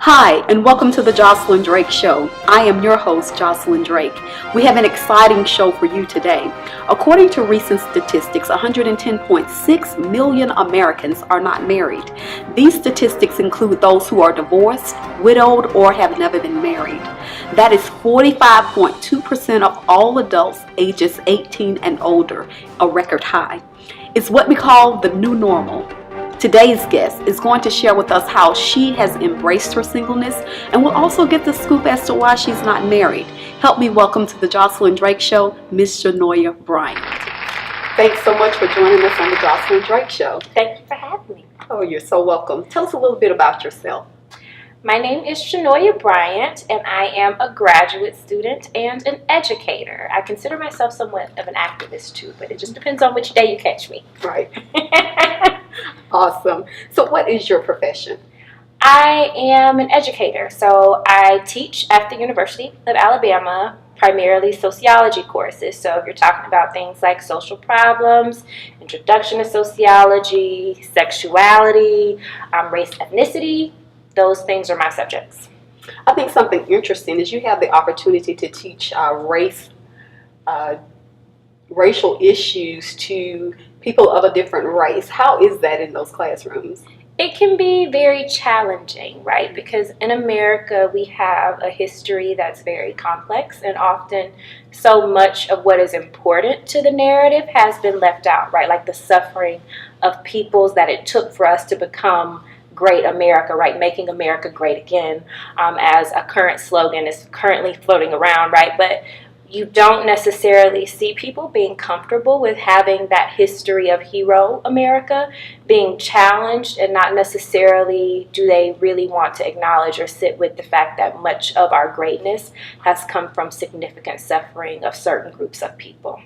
Hi, and welcome to the Josilyn Drake Show. I am your host, Josilyn Drake. We have an exciting show for you today. According to recent statistics, 110.6 million Americans are not married. These statistics include those who are divorced, widowed, or have never been married. That is 45.2% of all adults ages 18 and older, a record high. It's what we call the new normal. Today's guest is going to share with us how she has embraced her singleness, and we'll also get the scoop as to why she's not married. Help me welcome to the Josilyn Drake Show, Miss Chenoia Bryant. Thanks so much for joining us on the Josilyn Drake Show. Thank you for having me. Oh, you're so welcome. Tell us a little bit about yourself. My name is Chenoia Bryant, and I am a graduate student and an educator. I consider myself somewhat of an activist too, but it just depends on which day you catch me. Right. Awesome. So what is your profession? I am an educator, so I teach at the University of Alabama, primarily sociology courses. So if you're talking about things like social problems, introduction to sociology, sexuality, race, ethnicity, those things are my subjects. I think something interesting is you have the opportunity to teach racial issues to people of a different race. How is that in those classrooms? It can be very challenging, right? Because in America, we have a history that's very complex, and often so much of what is important to the narrative has been left out, right? Like the suffering of peoples that it took for us to become great America, right? Making America great again, as a current slogan is currently floating around, right? But you don't necessarily see people being comfortable with having that history of hero America being challenged, and not necessarily do they really want to acknowledge or sit with the fact that much of our greatness has come from significant suffering of certain groups of people.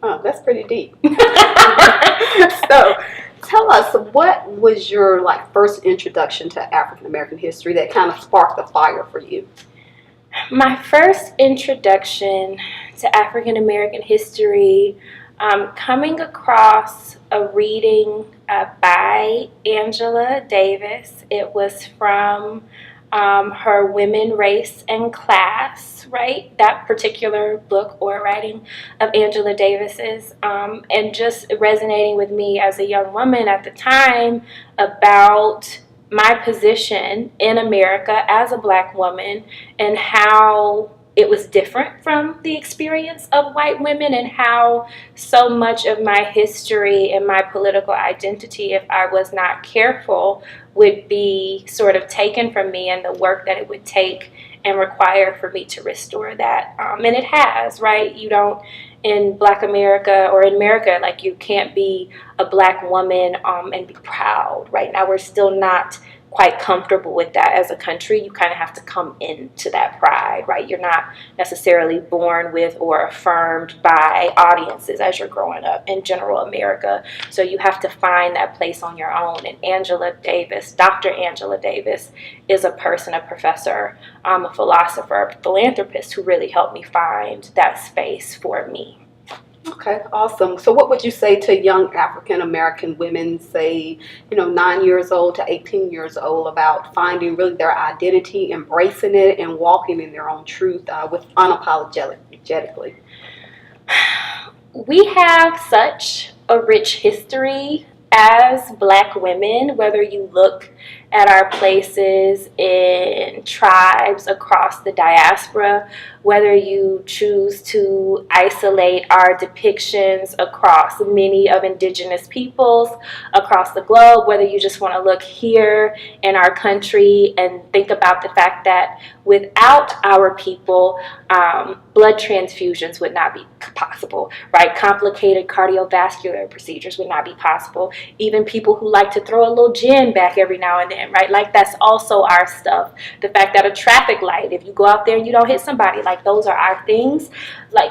Oh, that's pretty deep. So tell us, what was your first introduction to African American history that kind of sparked the fire for you? My first introduction to African American history, coming across a reading by Angela Davis. It was from her Women, Race, and Class, right? That particular book or writing of Angela Davis's, and just resonating with me as a young woman at the time about my position in America as a Black woman, and how it was different from the experience of white women, and how so much of my history and my political identity, if I was not careful, would be sort of taken from me, and the work that it would take and require for me to restore that. And it has, right? You don't, in Black America or in America, you can't be a Black woman and be proud. Right now we're still not quite comfortable with that as a country. You kind of have to come into that pride, right? You're not necessarily born with or affirmed by audiences as you're growing up in general America. So you have to find that place on your own. And Angela Davis, Dr. Angela Davis, is a person, a professor, a philosopher, a philanthropist who really helped me find that space for me. Okay, awesome. So what would you say to young African American women, say, 9 years old to 18 years old, about finding really their identity, embracing it, and walking in their own truth with unapologetically? We have such a rich history as Black women, whether you look at our places in tribes across the diaspora, whether you choose to isolate our depictions across many of indigenous peoples across the globe, whether you just want to look here in our country and think about the fact that without our people, blood transfusions would not be possible, right? Complicated cardiovascular procedures would not be possible. Even people who like to throw a little gin back every now and then, right? That's also our stuff. The fact that a traffic light, if you go out there and you don't hit somebody, those are our things.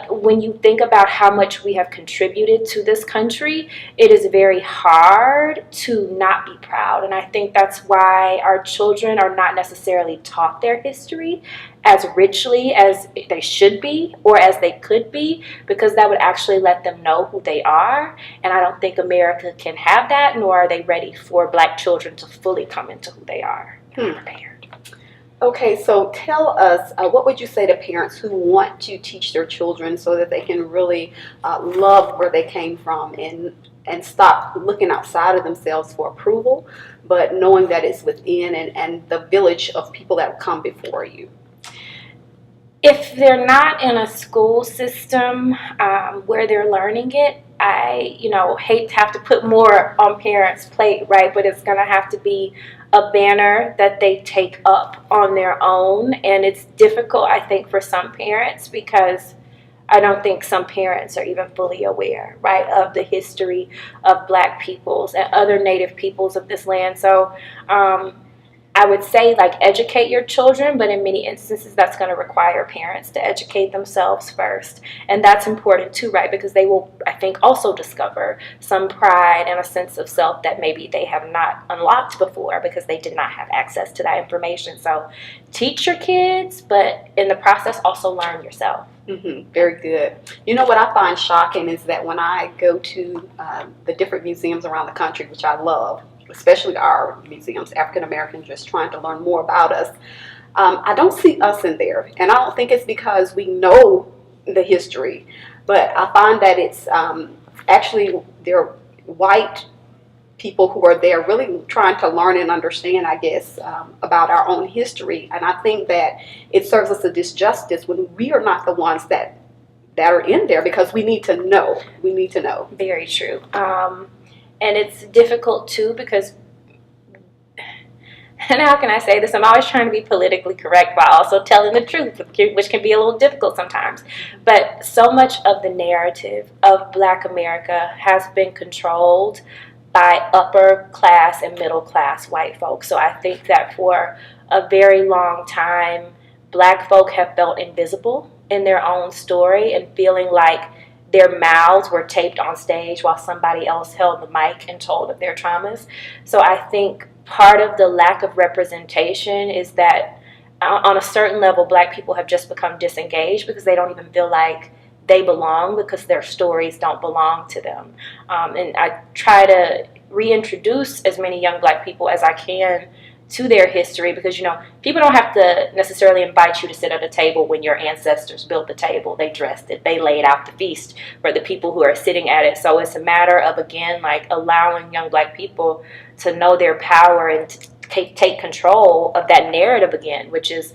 When you think about how much we have contributed to this country, it is very hard to not be proud. And I think that's why our children are not necessarily taught their history as richly as they should be or as they could be, because that would actually let them know who they are. And I don't think America can have that, nor are they ready for Black children to fully come into who they are. prepared. Okay, so tell us, what would you say to parents who want to teach their children so that they can really love where they came from and stop looking outside of themselves for approval, but knowing that it's within and the village of people that have come before you? If they're not in a school system where they're learning it, I hate to have to put more on parents' plate, right? But it's going to have to be a banner that they take up on their own. And it's difficult, I think, for some parents because I don't think some parents are even fully aware, right, of the history of Black peoples and other Native peoples of this land. So I would say, like, educate your children, but in many instances that's going to require parents to educate themselves first. And that's important too, right, because they will, I think, also discover some pride and a sense of self that maybe they have not unlocked before because they did not have access to that information. So teach your kids, but in the process also learn yourself. Very good. You know what I find shocking is that when I go to the different museums around the country, which I love, especially our museums, African Americans, just trying to learn more about us, I don't see us in there. And I don't think it's because we know the history, but I find that it's actually they're white people who are there really trying to learn and understand, I guess, about our own history. And I think that it serves us a disjustice when we are not the ones that are in there because we need to know. We need to know. Very true. And it's difficult too because, and how can I say this? I'm always trying to be politically correct while also telling the truth, which can be a little difficult sometimes. But so much of the narrative of Black America has been controlled by upper class and middle class white folks. So I think that for a very long time, Black folk have felt invisible in their own story and feeling like their mouths were taped on stage while somebody else held the mic and told of their traumas. So I think part of the lack of representation is that on a certain level, Black people have just become disengaged because they don't even feel like they belong because their stories don't belong to them. And I try to reintroduce as many young Black people as I can to their history because, people don't have to necessarily invite you to sit at a table when your ancestors built the table. They dressed it. They laid out the feast for the people who are sitting at it. So it's a matter of, again, like allowing young Black people to know their power and to take control of that narrative again, which is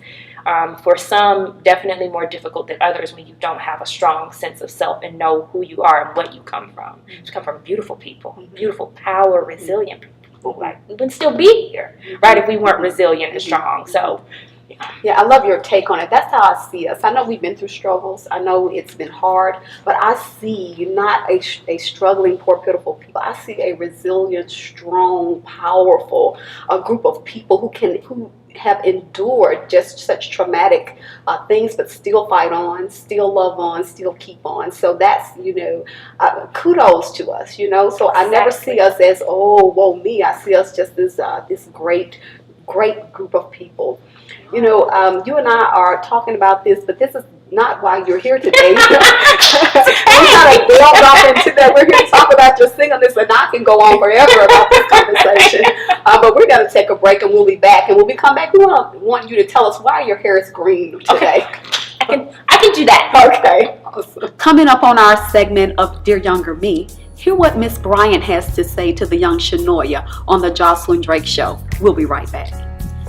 for some definitely more difficult than others when you don't have a strong sense of self and know who you are and what you come from. You come from beautiful people, beautiful, power, resilient people. Like, we wouldn't still be here, right, if we weren't resilient and strong. So, yeah, I love your take on it. That's how I see us. I know we've been through struggles. I know it's been hard, but I see not a struggling, poor, pitiful people. I see a resilient, strong, powerful group of people who have endured just such traumatic things, but still fight on, still love on, still keep on. So that's, kudos to us, So I never see us as, oh, woe me. I see us just as this great group of people. You and I are talking about this, but this is not why you're here today. We're kind of delved off into that. We're here to talk about your singleness, and I can go on forever about this conversation. But we're going to take a break, and we'll be back. And when we come back, we want you to tell us why your hair is green today. Okay. I can do that. Okay. Awesome. Coming up on our segment of Dear Younger Me, hear what Miss Bryant has to say to the young Chenoia on the Josilyn Drake Show. We'll be right back.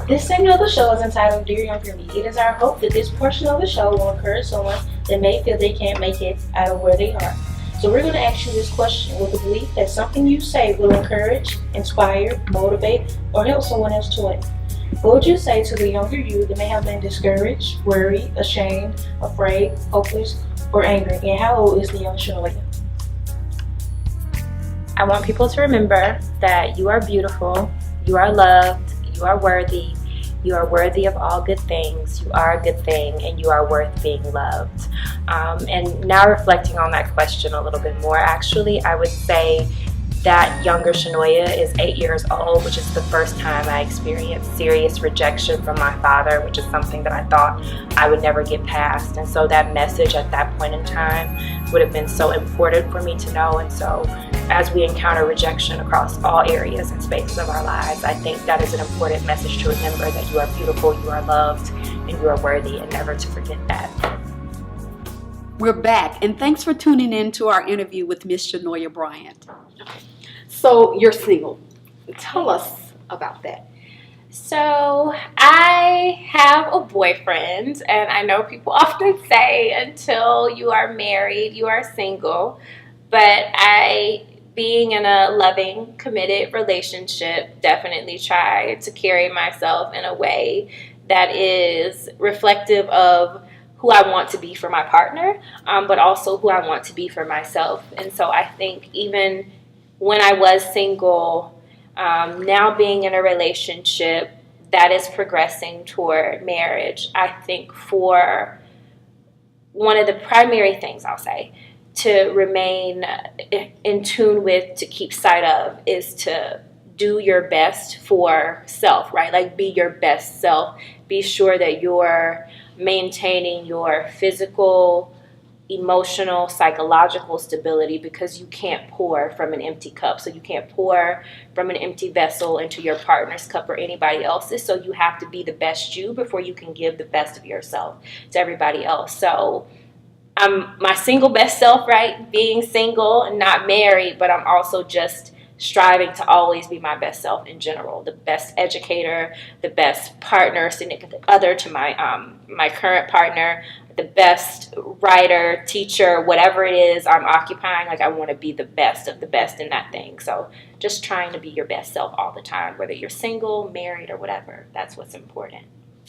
This segment of the show is entitled Dear Younger Me. It is our hope that this portion of the show will encourage someone that may feel they can't make it out of where they are. So we're going to ask you this question with the belief that something you say will encourage, inspire, motivate, or help someone else to win. What would you say to the younger you that may have been discouraged, worried, ashamed, afraid, hopeless, or angry? And how old is the young Chenoia? I want people to remember that you are beautiful, you are loved, you are worthy. You are worthy of all good things. You are a good thing, and you are worth being loved. And now reflecting on that question a little bit more, actually, I would say that younger Chenoia is 8 years old, which is the first time I experienced serious rejection from my father, which is something that I thought I would never get past. And so that message at that point in time would have been so important for me to know. And so as we encounter rejection across all areas and spaces of our lives, I think that is an important message to remember, that you are beautiful, you are loved, and you are worthy, and never to forget that. We're back, and thanks for tuning in to our interview with Miss Chenoia Bryant. So you're single. Tell us about that. So I have a boyfriend, and I know people often say until you are married, you are single, but being in a loving, committed relationship, definitely try to carry myself in a way that is reflective of who I want to be for my partner, but also who I want to be for myself. And so I think even when I was single, now being in a relationship that is progressing toward marriage, I think for one of the primary things I'll say to remain in tune with, to keep sight of, is to do your best for self, right? Like, be your best self. Be sure that you're maintaining your physical, emotional, psychological stability, because you can't pour from an empty cup. So you can't pour from an empty vessel into your partner's cup or anybody else's. So you have to be the best you before you can give the best of yourself to everybody else. So I'm my single best self, right? Being single and not married, but I'm also just striving to always be my best self in general, the best educator, the best partner, significant other to my current partner, the best writer, teacher, whatever it is I'm occupying. Like, I want to be the best of the best in that thing. So just trying to be your best self all the time, whether you're single, married, or whatever. That's what's important.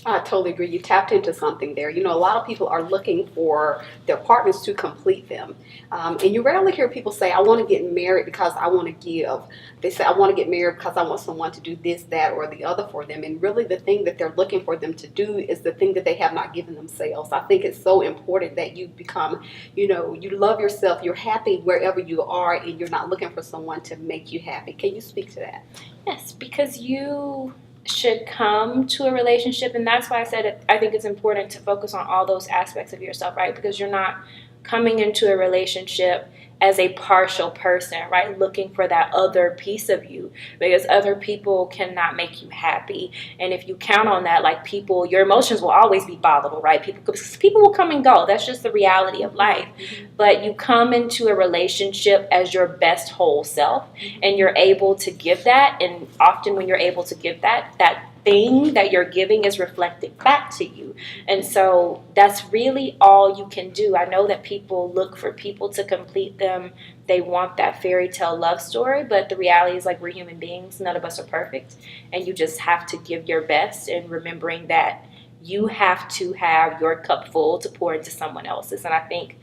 I totally agree. You tapped into something there. You know, a lot of people are looking for their partners to complete them. And you rarely hear people say, I want to get married because I want to give. They say, I want to get married because I want someone to do this, that, or the other for them. And really the thing that they're looking for them to do is the thing that they have not given themselves. I think it's so important that you become, you know, you love yourself, you're happy wherever you are, and you're not looking for someone to make you happy. Can you speak to that? Yes, because you should come to a relationship, and that's why I said I think it's important to focus on all those aspects of yourself, right? Because you're not coming into a relationship as a partial person, right? Looking for that other piece of you, because other people cannot make you happy. And if you count on that, like, people, your emotions will always be volatile, right? People will come and go. That's just the reality of life. Mm-hmm. But you come into a relationship as your best whole self, and you're able to give that. And often when you're able to give that thing that you're giving is reflected back to you. And so that's really all you can do. I know that people look for people to complete them. They want that fairy tale love story, but the reality is, like, we're human beings. None of us are perfect, and you just have to give your best, and remembering that you have to have your cup full to pour into someone else's. And I think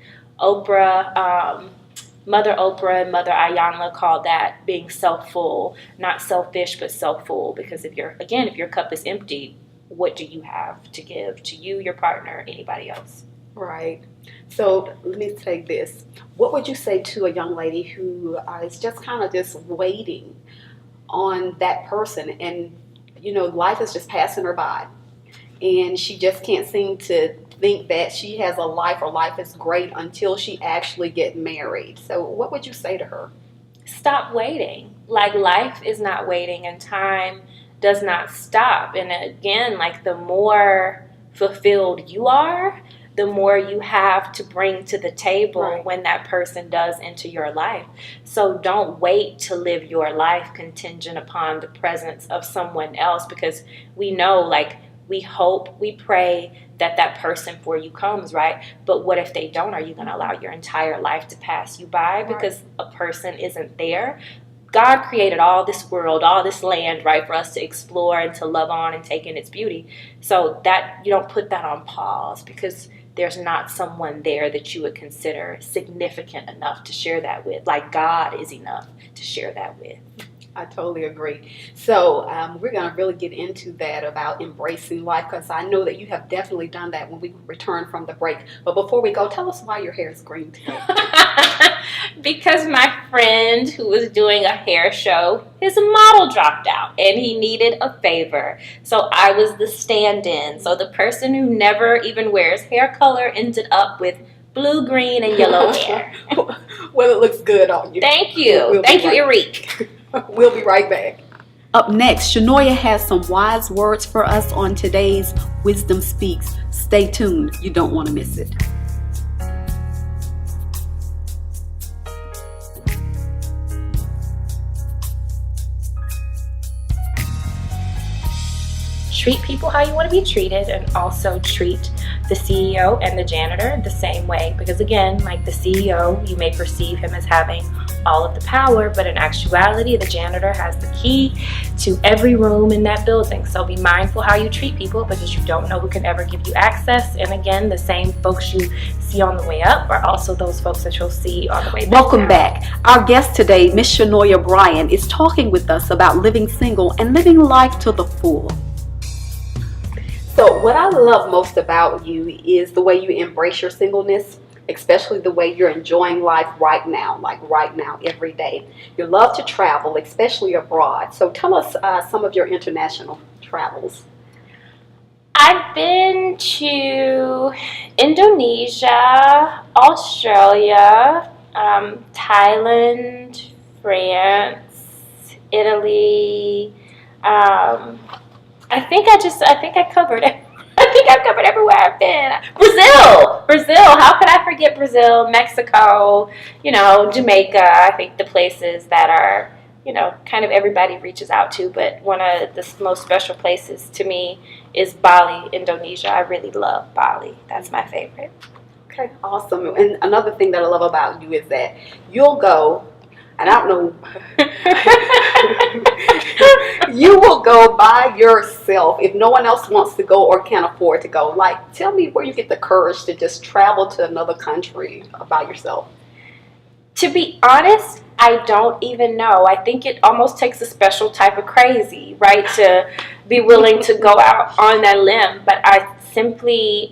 Mother Oprah and Mother Ayanna called that being self-full, not selfish, but self-full. Because if your cup is empty, what do you have to give to you, your partner, anybody else? Right. So let me say this. What would you say to a young lady who is just kind of just waiting on that person, and, you know, life is just passing her by, and she just can't seem to think that she has a life, or life is great until she actually get married? So what would you say to her? Stop waiting. Like, life is not waiting, and time does not stop. And again, like, the more fulfilled you are, the more you have to bring to the table, right, when that person does enter your life. So don't wait to live your life contingent upon the presence of someone else, because we know, like, we hope, we pray that person for you comes, right? But what if they don't? Are you going to allow your entire life to pass you by because a person isn't there? God created all this world, all this land, right, for us to explore and to love on and take in its beauty. So that you don't put that on pause because there's not someone there that you would consider significant enough to share that with. Like, God is enough to share that with. I totally agree. So we're going to really get into that about embracing life, because I know that you have definitely done that when we return from the break. But before we go, tell us why your hair is green today. Because my friend who was doing a hair show, his model dropped out and he needed a favor. So I was the stand-in. So the person who never even wears hair color ended up with blue, green, and yellow hair. Well, it looks good on you. Thank you. Thank you, Eric. We'll be right back. Up next, Chenoia has some wise words for us on today's Wisdom Speaks. Stay tuned. You don't want to miss it. Treat people how you want to be treated, and also treat the CEO and the janitor the same way. Because again, like the CEO, you may perceive him as having all of the power, but in actuality, the janitor has the key to every room in that building. So be mindful how you treat people, because you don't know who can ever give you access. And again, the same folks you see on the way up are also those folks that you'll see on the way back. Welcome back. Our guest today, Miss Chenoia Bryant, is talking with us about living single and living life to the full. So what I love most about you is the way you embrace your singleness, especially the way you're enjoying life right now, like right now, every day. You love to travel, especially abroad. So tell us some of your international travels. I've been to Indonesia, Australia, Thailand, France, Italy. I think I covered it. I think I've covered everywhere I've been. Brazil. How could I forget Brazil? Mexico. Jamaica. I think the places that are, kind of everybody reaches out to. But one of the most special places to me is Bali, Indonesia. I really love Bali. That's my favorite. Okay, awesome. And another thing that I love about you is that you'll go. And I don't know, you will go by yourself if no one else wants to go or can't afford to go. Like, tell me where you get the courage to just travel to another country by yourself. To be honest, I don't even know. I think it almost takes a special type of crazy, right, to be willing to go out on that limb. But I simply...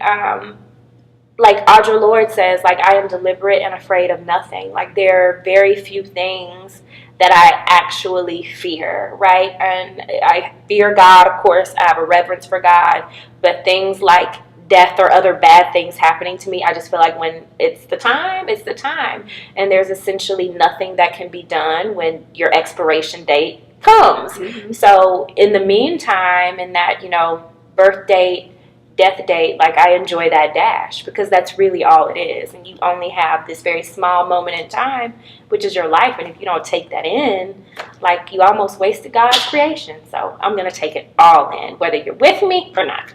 like Audre Lorde says, like, I am deliberate and afraid of nothing. Like, there are very few things that I actually fear, right? And I fear God, of course. I have a reverence for God. But things like death or other bad things happening to me, I just feel like when it's the time, it's the time. And there's essentially nothing that can be done when your expiration date comes. Mm-hmm. So in the meantime, in that, birth date, death date, like, I enjoy that dash, because that's really all it is. And you only have this very small moment in time, which is your life. And if you don't take that in, like, you almost wasted God's creation. So I'm going to take it all in, whether you're with me or not.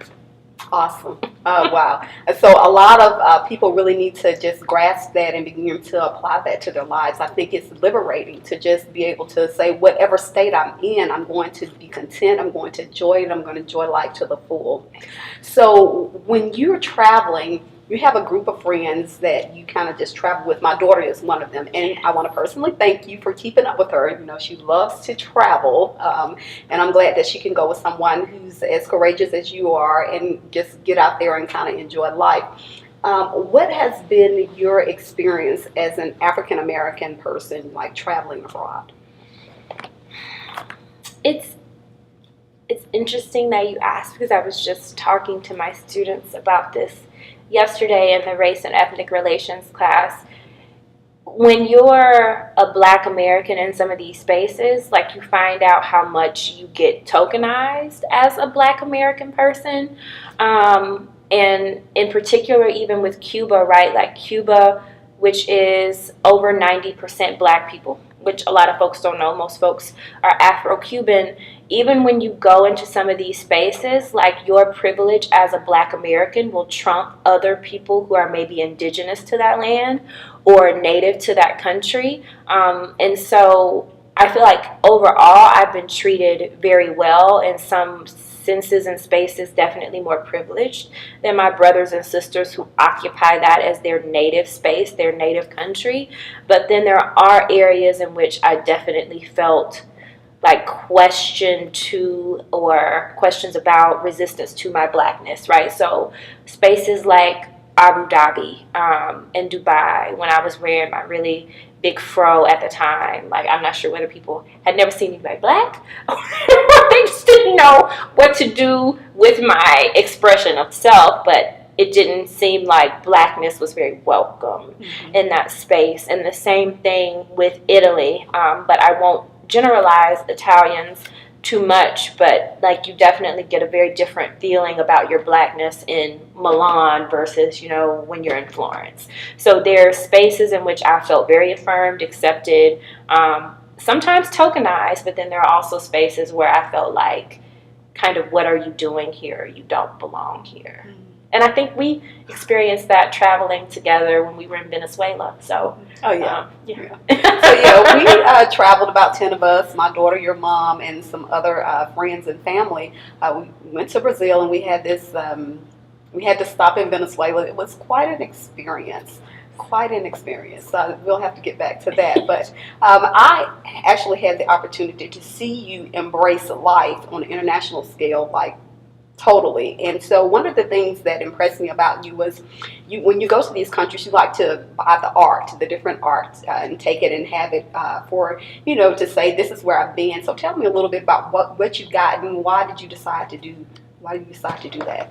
Awesome. Oh, wow. So a lot of people really need to just grasp that and begin to apply that to their lives. I think it's liberating to just be able to say, whatever state I'm in, I'm going to be content, I'm going to enjoy it, I'm going to enjoy life to the full. So when you're traveling, you have a group of friends that you kind of just travel with. My daughter is one of them, and I want to personally thank you for keeping up with her. She loves to travel, and I'm glad that she can go with someone who's as courageous as you are and just get out there and kind of enjoy life. What has been your experience as an African American person, like, traveling abroad? It's interesting that you asked, because I was just talking to my students about this yesterday in the race and ethnic relations class. When you're a Black American in some of these spaces, like, you find out how much you get tokenized as a Black American person. And in particular, even with Cuba, right? Like, Cuba, which is over 90% Black people, which a lot of folks don't know. Most folks are Afro-Cuban. Even when you go into some of these spaces, like, your privilege as a Black American will trump other people who are maybe indigenous to that land or native to that country. And so I feel like overall I've been treated very well, in some senses and spaces definitely more privileged than my brothers and sisters who occupy that as their native space, their native country. But then there are areas in which I definitely felt like questions about resistance to my Blackness, right? So spaces like Abu Dhabi and Dubai, when I was wearing my really big fro at the time, like, I'm not sure whether people had never seen me like Black or they just didn't know what to do with my expression of self. But it didn't seem like Blackness was very welcome in that space. And the same thing with Italy, but I won't generalize Italians too much, but like you definitely get a very different feeling about your Blackness in Milan versus, you know, when you're in Florence. So there are spaces in which I felt very affirmed, accepted, sometimes tokenized, but then there are also spaces where I felt like, kind of, what are you doing here? You don't belong here. And I think we experienced that traveling together when we were in Venezuela. So, So we traveled, about 10 of us, my daughter, your mom, and some other friends and family. We went to Brazil, and we had this. We had to stop in Venezuela. It was quite an experience. So we'll have to get back to that. But I actually had the opportunity to see you embrace life on an international scale, like totally. And so one of the things that impressed me about you was when you go to these countries, you like to buy the different art, and take it and have it for, you know, to say this is where I've been. So tell me a little bit about what you got and why did you decide to do that?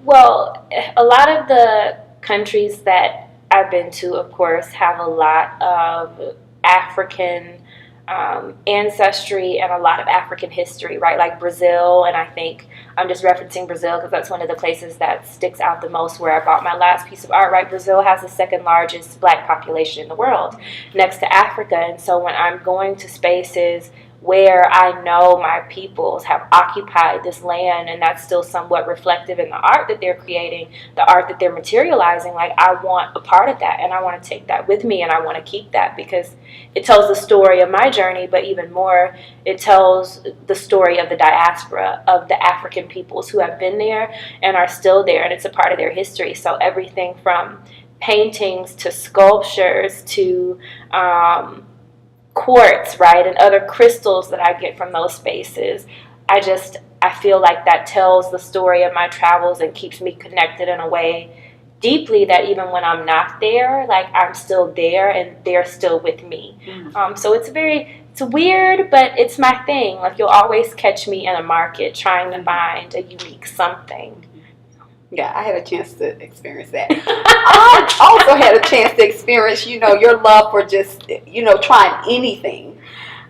Well, a lot of the countries that I've been to, of course, have a lot of African ancestry and a lot of African history, right? Like Brazil, and I think I'm just referencing Brazil because that's one of the places that sticks out the most where I bought my last piece of art, right? Brazil has the second largest Black population in the world, next to Africa. And so when I'm going to spaces where I know my peoples have occupied this land, and that's still somewhat reflective in the art that they're creating, the art that they're materializing, like I want a part of that, and I want to take that with me, and I want to keep that because it tells the story of my journey, but even more, it tells the story of the diaspora, of the African peoples who have been there and are still there, and it's a part of their history. So everything from paintings to sculptures to quartz, right, and other crystals that I get from those spaces. I feel like that tells the story of my travels and keeps me connected in a way deeply that even when I'm not there, like I'm still there and they're still with me. So it's weird, but it's my thing. Like you'll always catch me in a market trying to find a unique something. Yeah, I had a chance to experience that. I also had a chance to experience, you know, your love for just, you know, trying anything.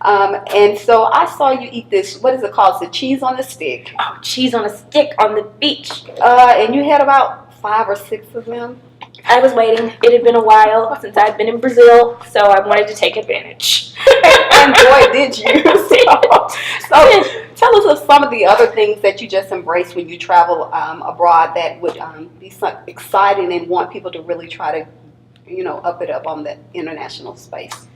And so I saw you eat this, what is it called? It's the cheese on the stick. Oh, cheese on a stick on the beach. And you had about 5 or 6 of them. I was waiting. It had been a while since I'd been in Brazil, so I wanted to take advantage. And boy, did you. So tell us of some of the other things that you just embrace when you travel abroad that would be so exciting and want people to really try to, you know, up it up on the international space.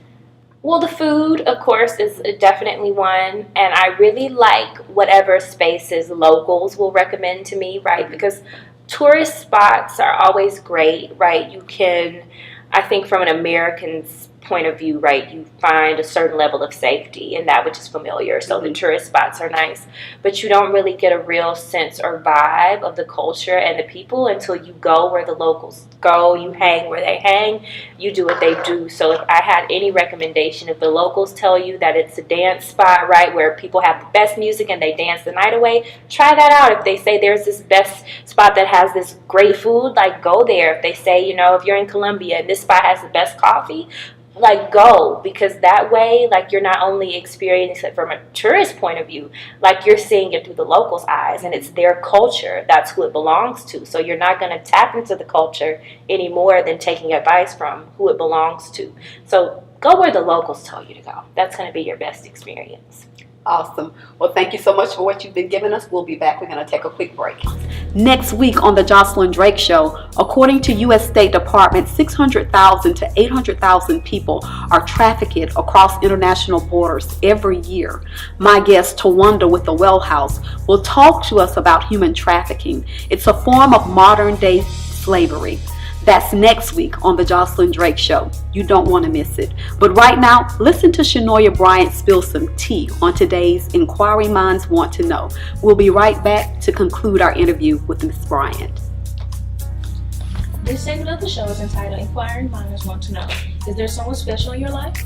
Well, the food, of course, is definitely one, and I really like whatever spaces locals will recommend to me, right? Because tourist spots are always great, right? You can, I think from an American's point of view, right, you find a certain level of safety in that which is familiar. So the tourist spots are nice, but you don't really get a real sense or vibe of the culture and the people until you go where the locals go, you hang where they hang, you do what they do. So if I had any recommendation, if the locals tell you that it's a dance spot, right, where people have the best music and they dance the night away, try that out. If they say there's this best spot that has this great food, like go there. If they say, you know, if you're in Colombia and this spot has the best coffee, like go, because that way, like you're not only experiencing it from a tourist point of view, like you're seeing it through the locals' eyes, and it's their culture. That's who it belongs to. So you're not going to tap into the culture any more than taking advice from who it belongs to. So go where the locals tell you to go. That's going to be your best experience. Awesome. Well, thank you so much for what you've been giving us. We'll be back. We're going to take a quick break. Next week on the Josilyn Drake Show, according to U.S. State Department, 600,000 to 800,000 people are trafficked across international borders every year. My guest, Tawanda with the Well House, will talk to us about human trafficking. It's a form of modern-day slavery. That's next week on the Josilyn Drake Show. You don't want to miss it. But right now, listen to Chenoia Bryant spill some tea on today's Inquiry Minds Want to Know. We'll be right back to conclude our interview with Ms. Bryant. This segment of the show is entitled Inquiring Minds Want to Know. Is there someone special in your life?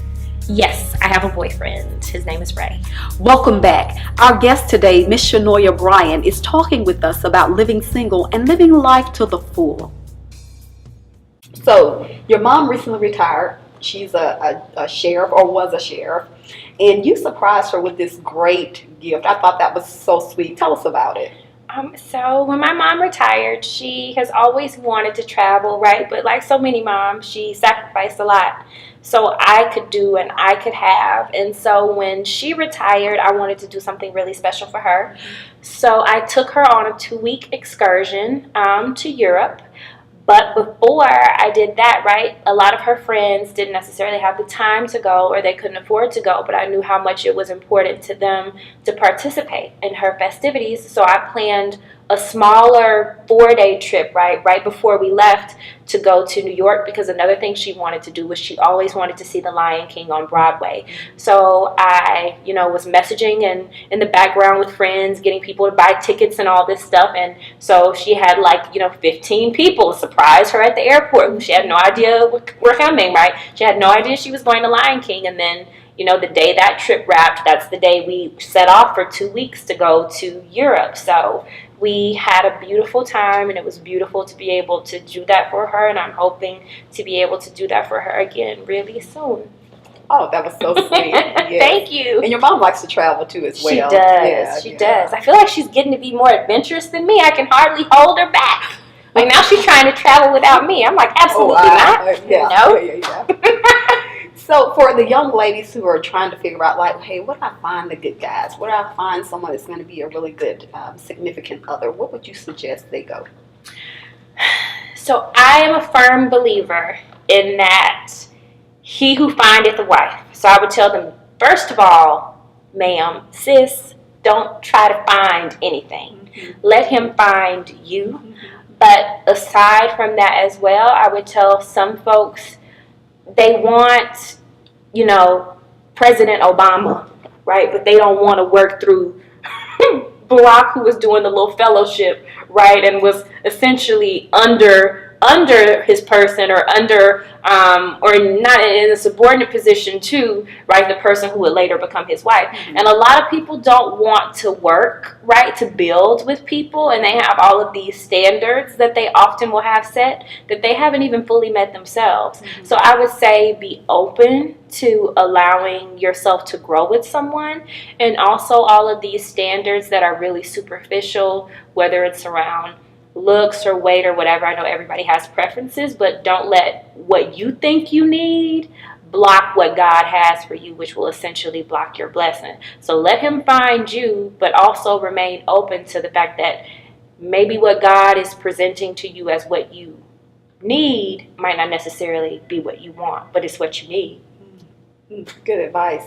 Yes, I have a boyfriend. His name is Ray. Welcome back. Our guest today, Miss Chenoia Bryant, is talking with us about living single and living life to the full. So, your mom recently retired. She's a sheriff, or was a sheriff, and you surprised her with this great gift. I thought that was so sweet. Tell us about it. So when my mom retired, she has always wanted to travel, right? But like so many moms, she sacrificed a lot so I could do and I could have. And so when she retired, I wanted to do something really special for her. So I took her on a 2-week excursion to Europe. But before I did that, right, a lot of her friends didn't necessarily have the time to go, or they couldn't afford to go, but I knew how much it was important to them to participate in her festivities. So I planned a smaller 4-day trip, right before we left, to go to New York, because another thing she wanted to do was she always wanted to see The Lion King on Broadway. So I, was messaging and in the background with friends, getting people to buy tickets and all this stuff. And so she had 15 people surprise her at the airport who she had no idea were coming, right? She had no idea she was going to Lion King. And then, the day that trip wrapped, that's the day we set off for 2 weeks to go to Europe. So we had a beautiful time, and it was beautiful to be able to do that for her, and I'm hoping to be able to do that for her again really soon. Oh, that was so sweet. Yes. Thank you. And your mom likes to travel too as well. She does. She does. I feel like she's getting to be more adventurous than me. I can hardly hold her back. Like now she's trying to travel without me. I'm like, absolutely not. Yeah. So for the young ladies who are trying to figure out, hey, what do I find the good guys? What do I find someone that's going to be a really good significant other? What would you suggest they go? So I am a firm believer in that he who findeth a wife. So I would tell them, first of all, ma'am, sis, don't try to find anything. Mm-hmm. Let him find you. Mm-hmm. But aside from that as well, I would tell some folks, they want, President Obama, right? But they don't want to work through Barack, who was doing the little fellowship, right? And was essentially under his person, or or not in a subordinate position to, right, the person who would later become his wife. Mm-hmm. And a lot of people don't want to work, right, to build with people, and they have all of these standards that they often will have set that they haven't even fully met themselves. Mm-hmm. So I would say be open to allowing yourself to grow with someone, and also all of these standards that are really superficial, whether it's around looks or weight or whatever. I know everybody has preferences, but don't let what you think you need block what God has for you, which will essentially block your blessing. So let him find you, but also remain open to the fact that maybe what God is presenting to you as what you need might not necessarily be what you want, but it's what you need. Good advice.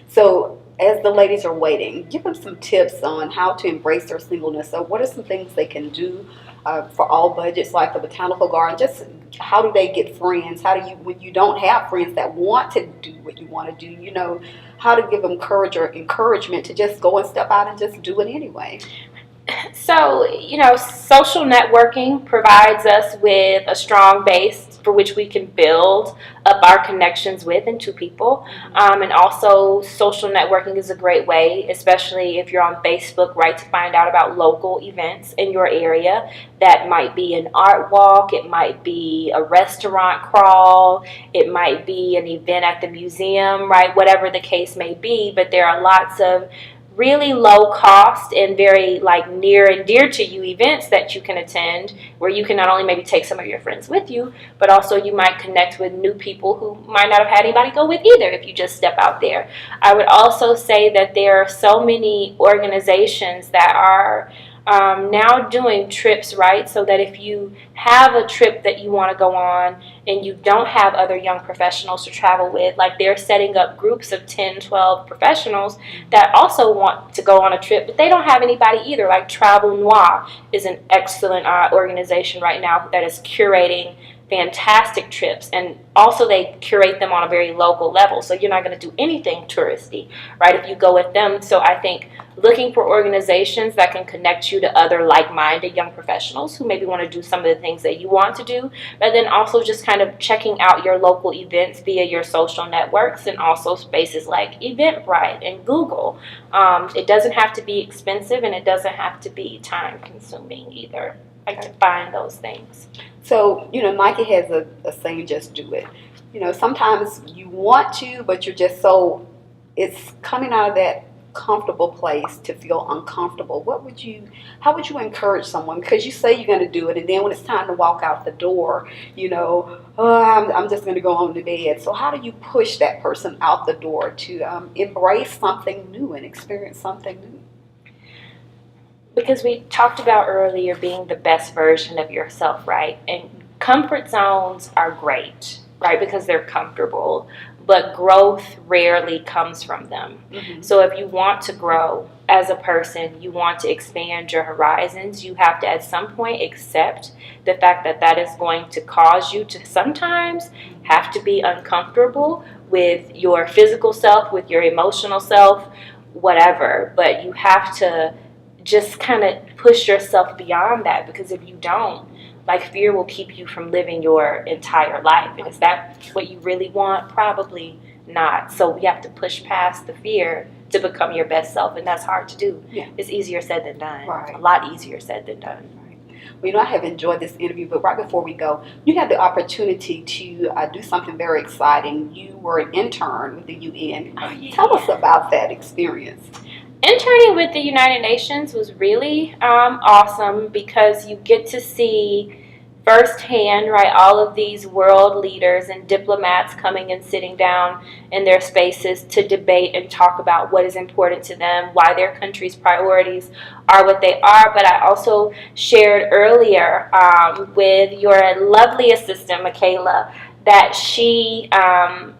So as the ladies are waiting, give them some tips on how to embrace their singleness. So what are some things they can do for all budgets, like the botanical garden? Just how do they get friends? How do you, when you don't have friends that want to do what you want to do, how to give them courage or encouragement to just go and step out and just do it anyway? So, social networking provides us with a strong base for which we can build up our connections with and to people. And also, social networking is a great way, especially if you're on Facebook, right, to find out about local events in your area. That might be an art walk, it might be a restaurant crawl, it might be an event at the museum, right, whatever the case may be. But there are lots of really low cost and very near and dear to you events that you can attend, where you can not only maybe take some of your friends with you, but also you might connect with new people who might not have had anybody go with either if you just step out there. I would also say that there are so many organizations that are now doing trips, right? So that if you have a trip that you want to go on and you don't have other young professionals to travel with, they're setting up groups of 10, 12 professionals that also want to go on a trip, but they don't have anybody either. Like Travel Noir is an excellent organization right now that is curating fantastic trips, and also they curate them on a very local level, so you're not going to do anything touristy, right, if you go with them. So I think looking for organizations that can connect you to other like-minded young professionals who maybe want to do some of the things that you want to do, but then also just kind of checking out your local events via your social networks, and also spaces like Eventbrite and Google. It doesn't have to be expensive, and it doesn't have to be time-consuming either. I can find those things. So, Nike has a saying, just do it. Sometimes you want to, but you're just it's coming out of that comfortable place to feel uncomfortable. How would you encourage someone? Because you say you're going to do it, and then when it's time to walk out the door, I'm just going to go home to bed. So how do you push that person out the door to embrace something new and experience something new? Because we talked about earlier being the best version of yourself, right? And comfort zones are great, right? Because they're comfortable, but growth rarely comes from them. Mm-hmm. So if you want to grow as a person, you want to expand your horizons, you have to at some point accept the fact that that is going to cause you to sometimes have to be uncomfortable with your physical self, with your emotional self, whatever. But you have to just kind of push yourself beyond that, because if you don't, fear will keep you from living your entire life. And is that what you really want? Probably not. So we have to push past the fear to become your best self, and that's hard to do. Yeah. It's easier said than done. Right. A lot easier said than done. Right. Well, I have enjoyed this interview, but right before we go, you had the opportunity to do something very exciting. You were an intern with the UN. Oh, yeah. Tell us about that experience. Interning with the United Nations was really awesome, because you get to see firsthand, right, all of these world leaders and diplomats coming and sitting down in their spaces to debate and talk about what is important to them, why their country's priorities are what they are. But I also shared earlier with your lovely assistant, Michaela, that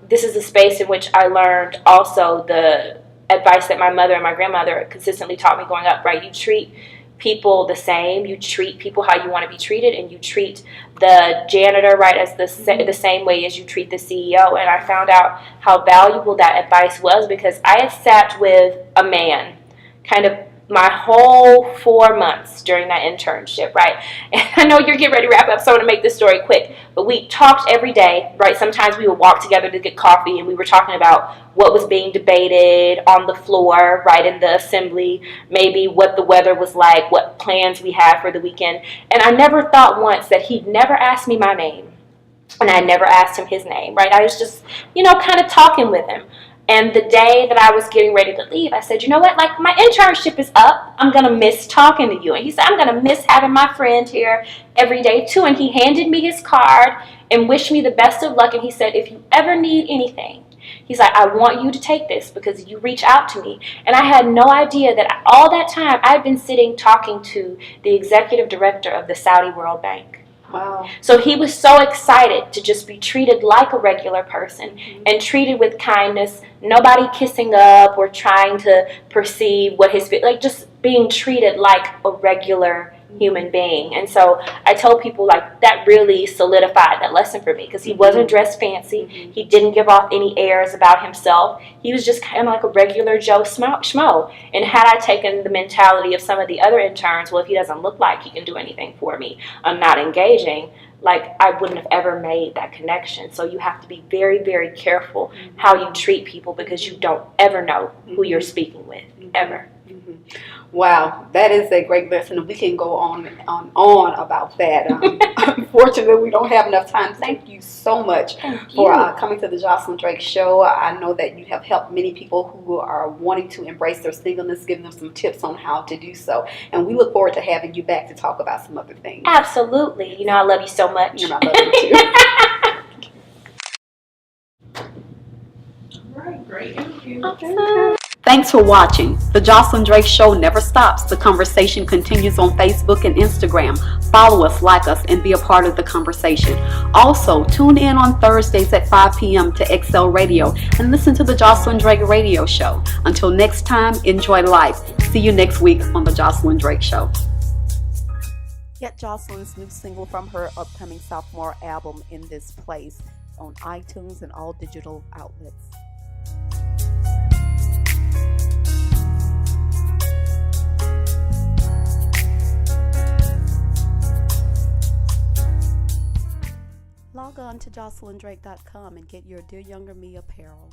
this is a space in which I learned also the advice that my mother and my grandmother consistently taught me growing up, right? You treat people the same, you treat people how you want to be treated, and you treat the janitor, right, as the same way as you treat the CEO. And I found out how valuable that advice was, because I had sat with a man kind of my whole 4 months during that internship, right? And I know you're getting ready to wrap up, so I'm going to make this story quick. But we talked every day, right? Sometimes we would walk together to get coffee, and we were talking about what was being debated on the floor, right, in the assembly, maybe what the weather was like, what plans we had for the weekend. And I never thought once that he'd never asked me my name, and I never asked him his name, right? I was just, kind of talking with him. And the day that I was getting ready to leave, I said, you know what, my internship is up. I'm going to miss talking to you. And he said, I'm going to miss having my friend here every day too. And he handed me his card and wished me the best of luck. And he said, if you ever need anything, he's like, I want you to take this because you reach out to me. And I had no idea that all that time I'd been sitting talking to the executive director of the Saudi World Bank. Wow. So he was so excited to just be treated like a regular person, mm-hmm. and treated with kindness, nobody kissing up or trying to perceive what just being treated like a regular human being. And so I told people that really solidified that lesson for me, because he wasn't dressed fancy, mm-hmm. he didn't give off any airs about himself, he was just kind of like a regular Joe schmo. And had I taken the mentality of some of the other interns, well, if he doesn't look like he can do anything for me, I'm not engaging, I wouldn't have ever made that connection. So you have to be very, very careful mm-hmm. how you treat people, because you don't ever know who mm-hmm. you're speaking with, mm-hmm. ever. Mm-hmm. Wow, that is a great lesson, and we can go on about that. Unfortunately, we don't have enough time. Thank you so much for coming to the Josilyn Drake Show. I know that you have helped many people who are wanting to embrace their singleness, giving them some tips on how to do so. And we look forward to having you back to talk about some other things. Absolutely. I love you so much. I love you too. All right, great interview. Awesome. Thanks for watching. The Josilyn Drake Show never stops. The conversation continues on Facebook and Instagram. Follow us, like us, and be a part of the conversation. Also, tune in on Thursdays at 5 p.m. to XL Radio and listen to the Josilyn Drake Radio Show. Until next time, enjoy life. See you next week on the Josilyn Drake Show. Get Josilyn's new single from her upcoming sophomore album, In This Place, on iTunes and all digital outlets. Log on to joselyndrake.com and get your Dear Younger Me apparel.